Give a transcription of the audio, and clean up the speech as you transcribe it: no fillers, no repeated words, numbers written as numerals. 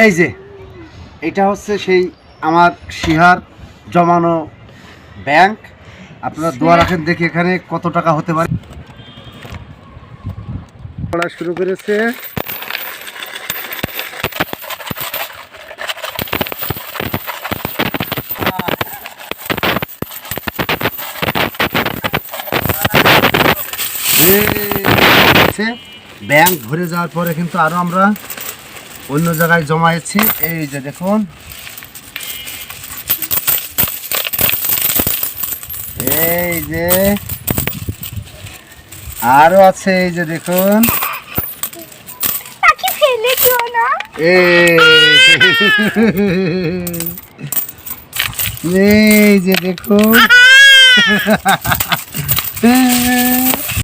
এই যে এটা হচ্ছে সেই আমার শিহার জমানো ব্যাংক। আপনারা দোয়া রাখেন, দেখি এখানে কত টাকা হতে পারে। পড়া শুরু করেছে। ব্যাংক ভরে যাওয়ার পরে কিন্তু আরো আমরা অন্য জায়গায় জমায়েছি। এই যে দেখুন, এই যে আরো আছে, এই যে দেখুন, এই যে দেখুন।